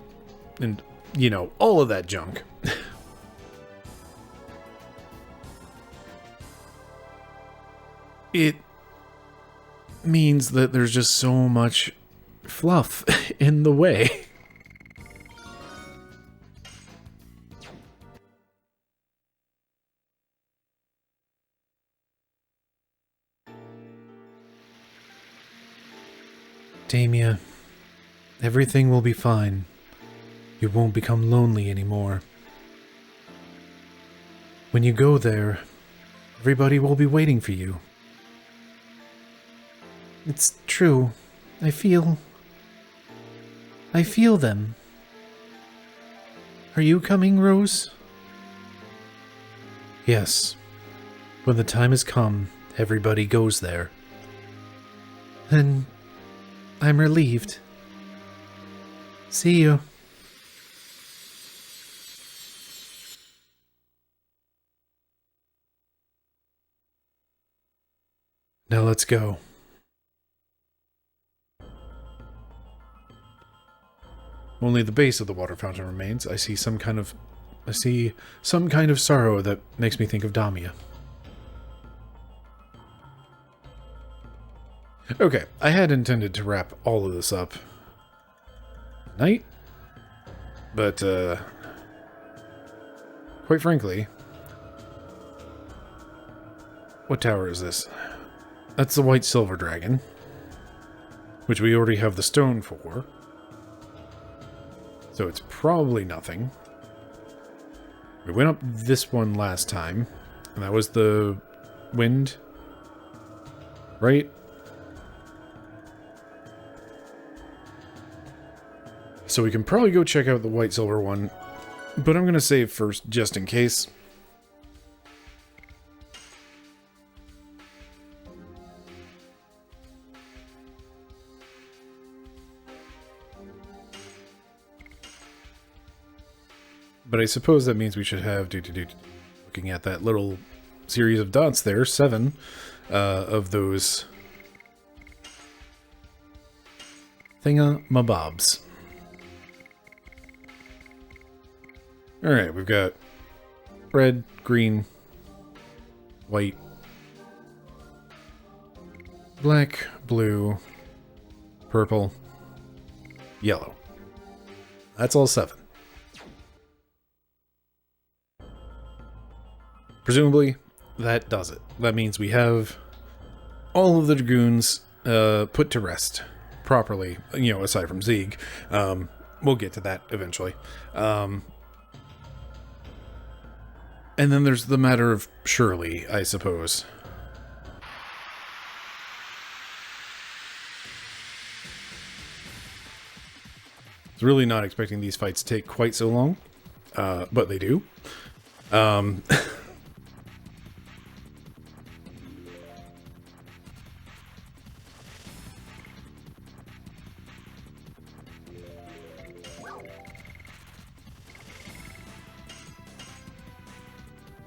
you know, all of that junk. It means that there's just so much fluff in the way. Damia, everything will be fine. You won't become lonely anymore. When you go there, everybody will be waiting for you. It's true. I feel them. Are you coming, Rose? Yes. When the time has come, everybody goes there. Then I'm relieved. See you. Now let's go. Only the base of the water fountain remains. I see some kind of sorrow that makes me think of Damia. Okay, I had intended to wrap all of this up tonight, but quite frankly, what tower is this? That's the white silver dragon, which we already have the stone for, so it's probably nothing. We went up this one last time, and that was the wind, right? So we can probably go check out the white silver one, but I'm going to save first just in case. But I suppose that means we should have, looking at that little series of dots there, 7 of those thingamabobs. Alright, we've got red, green, white, black, blue, purple, yellow. That's all 7. Presumably, that does it. That means we have all of the Dragoons put to rest properly, you know, aside from Zeeg. We'll get to that eventually. And then there's the matter of Shirley, I suppose. I was really not expecting these fights to take quite so long, but they do.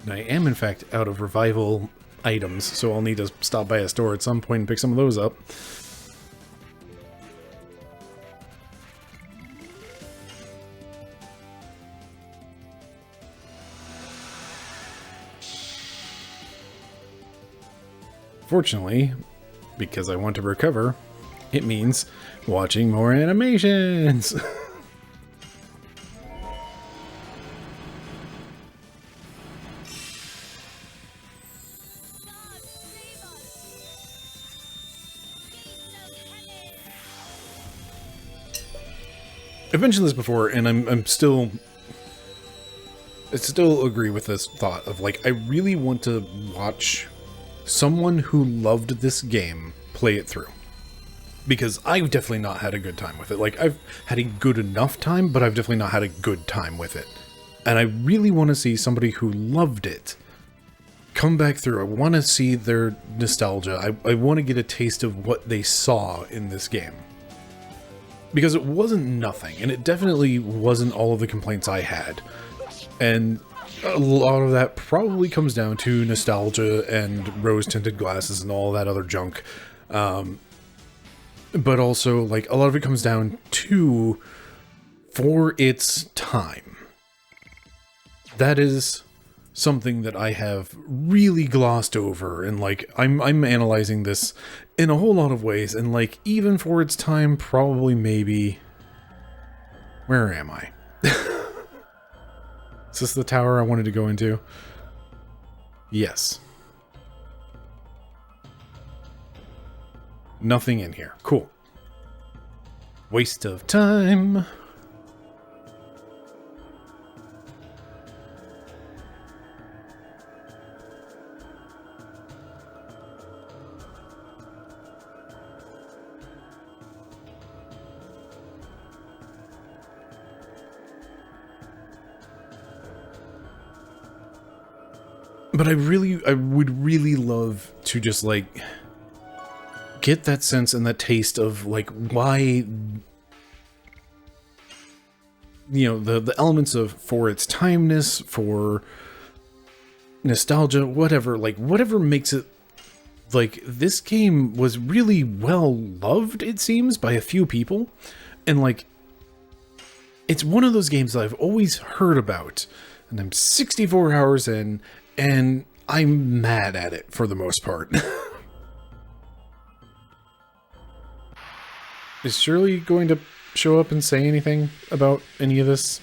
I am, in fact, out of revival items, so I'll need to stop by a store at some point and pick some of those up. Fortunately, because I want to recover, it means watching more animations! I've mentioned this before, and I still agree with this thought of, like, I really want to watch someone who loved this game play it through. Because I've definitely not had a good time with it. Like, I've had a good enough time, but I've definitely not had a good time with it. And I really want to see somebody who loved it come back through. I want to see their nostalgia. I want to get a taste of what they saw in this game. Because it wasn't nothing, and it definitely wasn't all of the complaints I had. And a lot of that probably comes down to nostalgia and rose-tinted glasses and all that other junk. But also, like, a lot of it comes down to for its time. That is something that I have really glossed over, and, like, I'm analyzing this in a whole lot of ways, and, like, even for its time, probably, maybe... Where am I? Is this the tower I wanted to go into? Yes. Nothing in here. Cool. Waste of time. But I would really love to just, like, get that sense and that taste of, like, why, you know, the elements of, for its timeness, for nostalgia, whatever, like, whatever makes it, like, this game was really well loved, it seems, by a few people, and, like, it's one of those games that I've always heard about, and I'm 64 hours in, and I'm mad at it for the most part. Is Shirley going to show up and say anything about any of this?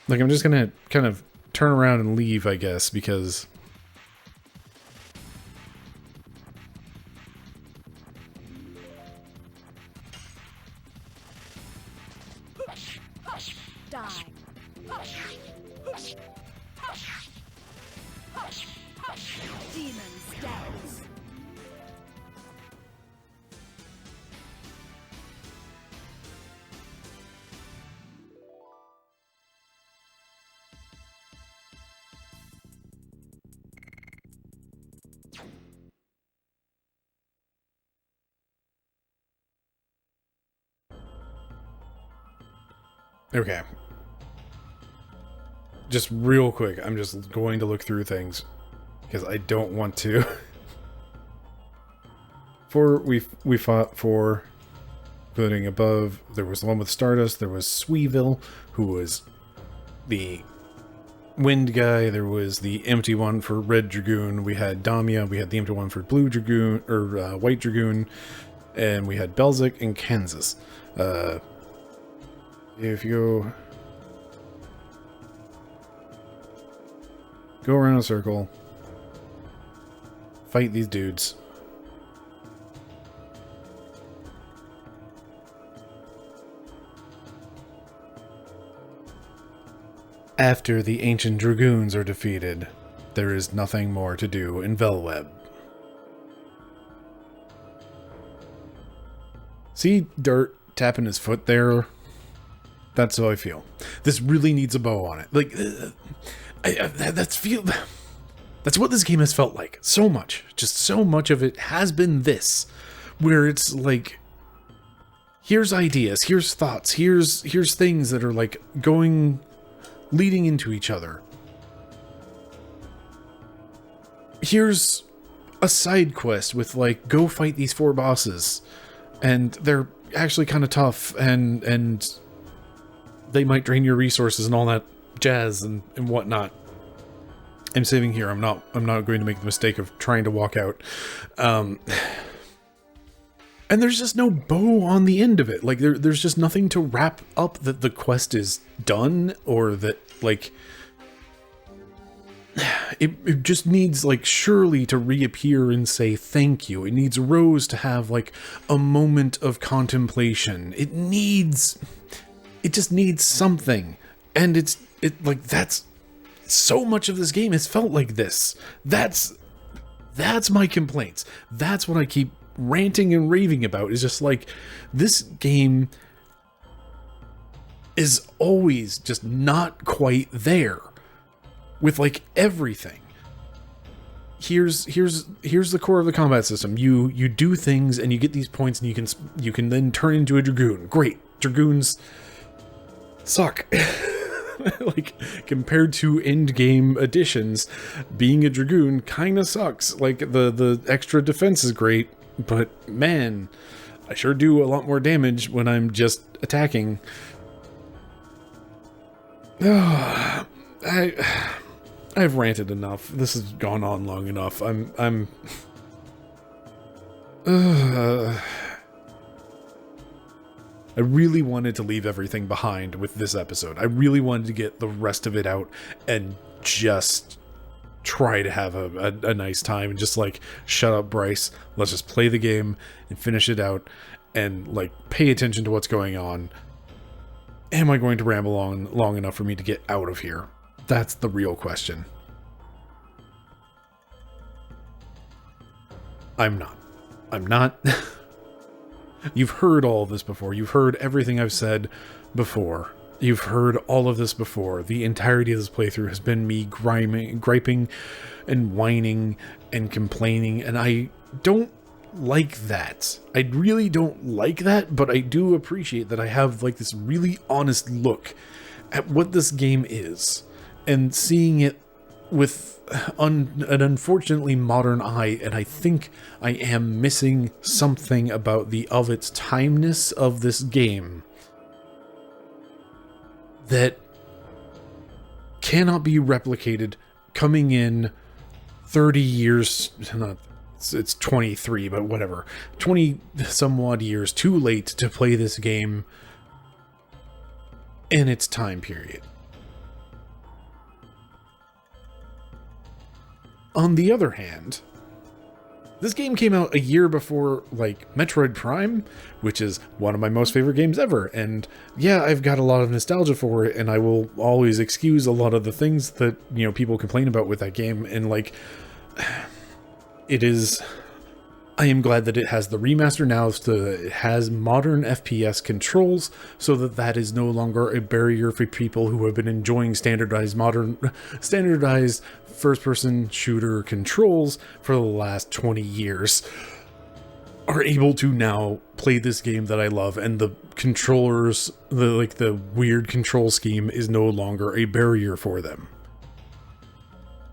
Like, I'm just gonna kind of turn around and leave, I guess, because... Die. Demon's dance. Okay. Just real quick, I'm just going to look through things because I don't want to. We fought for, including above, there was the one with Stardust, there was Sweevil, who was the wind guy, there was the empty one for Red Dragoon, we had Damia, we had the empty one for Blue Dragoon, or White Dragoon, and we had Belzik and Kansas. If you go around a circle, fight these dudes. After the ancient Dragoons are defeated, there is nothing more to do in Velweb. See Dirt tapping his foot there? That's how I feel. This really needs a bow on it. Like, that's what this game has felt like. So much. Just so much of it has been this. Where it's like, here's ideas, here's thoughts, here's things that are like leading into each other. Here's a side quest with like, go fight these 4 bosses. And they're actually kind of tough, and they might drain your resources and all that jazz and whatnot. I'm saving here. I'm not going to make the mistake of trying to walk out. And there's just no bow on the end of it. Like, there's just nothing to wrap up that the quest is done, or that, like... It just needs, like, Shirley to reappear and say thank you. It needs Rose to have, like, a moment of contemplation. It just needs something. And that's... So much of this game has felt like this. That's my complaints. That's what I keep ranting and raving about, is just like, this game is always just not quite there with like everything. Here's the core of the combat system. You do things and you get these points, and you can then turn into a Dragoon. Great. Dragoons suck. Like, compared to end game additions, being a Dragoon kind of sucks. Like, the extra defense is great, but man, I sure do a lot more damage when I'm just attacking. I've ranted enough. This has gone on long enough. I really wanted to leave everything behind with this episode. I really wanted to get the rest of it out and just try to have a nice time and just like, shut up, Bryce. Let's just play the game and finish it out and like pay attention to what's going on. Am I going to ramble on long enough for me to get out of here? That's the real question. I'm not. You've heard all of this before. You've heard everything I've said before. You've heard all of this before. The entirety of this playthrough has been me griping and whining and complaining, and I don't like that. I really don't like that, but I do appreciate that I have like this really honest look at what this game is, and seeing it with an unfortunately modern eye, and I think I am missing something about of its timeness of this game. that cannot be replicated coming in 30 years, not, it's 23, but whatever, 20 some odd years too late to play this game in its time period. On the other hand, this game came out a year before, like, Metroid Prime, which is one of my most favorite games ever, and yeah, I've got a lot of nostalgia for it, and I will always excuse a lot of the things that, you know, people complain about with that game, and, like, it is... I am glad that it has the remaster now, so that it has modern FPS controls, so that that is no longer a barrier for people who have been enjoying standardized first-person shooter controls for the last 20 years, are able to now play this game that I love, and the controllers, the weird control scheme is no longer a barrier for them.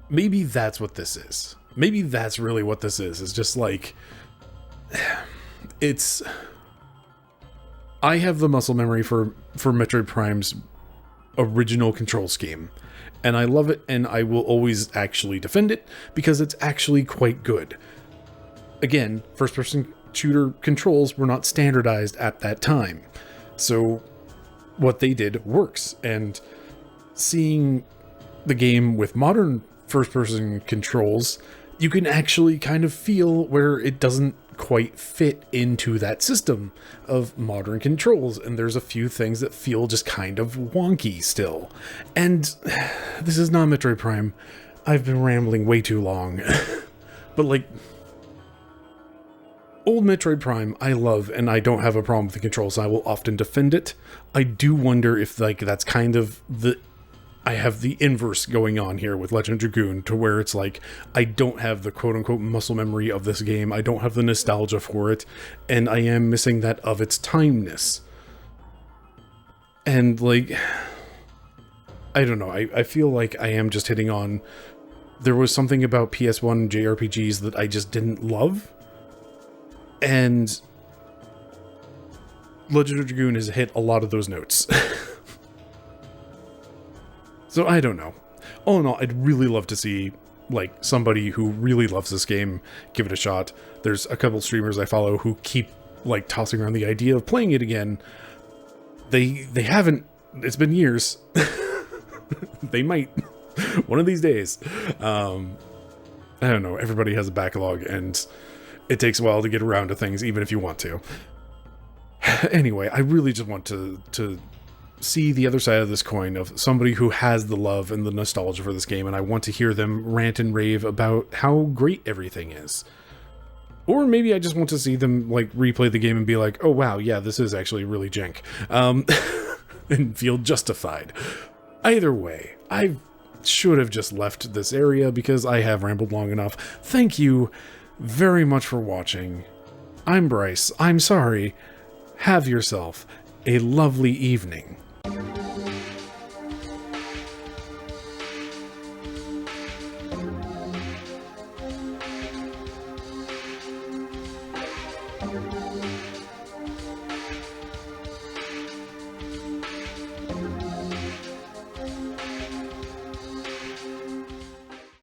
Maybe that's what this is. Maybe that's really what this is. It's just like... It's... I have the muscle memory for Metroid Prime's original control scheme, and I love it, and I will always actually defend it, because it's actually quite good. Again, first-person shooter controls were not standardized at that time, so what they did works, and seeing the game with modern first-person controls, you can actually kind of feel where it doesn't quite fit into that system of modern controls, and there's a few things that feel just kind of wonky still. And this is not Metroid Prime. I've been rambling way too long. But, like, old Metroid Prime I love, and I don't have a problem with the controls. I will often defend it. I do wonder if, like, that's kind of the... I have the inverse going on here with Legend of Dragoon, to where it's like, I don't have the quote-unquote muscle memory of this game, I don't have the nostalgia for it, and I am missing that of its timeness. And, like, I don't know, I feel like I am just hitting on... There was something about PS1 JRPGs that I just didn't love, and Legend of Dragoon has hit a lot of those notes. So I don't know. All in all, I'd really love to see, like, somebody who really loves this game give it a shot. There's a couple streamers I follow who keep, like, tossing around the idea of playing it again. They haven't. It's been years. They might. One of these days. I don't know. Everybody has a backlog, and it takes a while to get around to things, even if you want to. Anyway, I really just want to see the other side of this coin of somebody who has the love and the nostalgia for this game, and I want to hear them rant and rave about how great everything is. Or maybe I just want to see them, like, replay the game and be like, oh wow, yeah, this is actually really jank. And feel justified. Either way, I should have just left this area because I have rambled long enough. Thank you very much for watching. I'm Bryce. I'm sorry. Have yourself a lovely evening.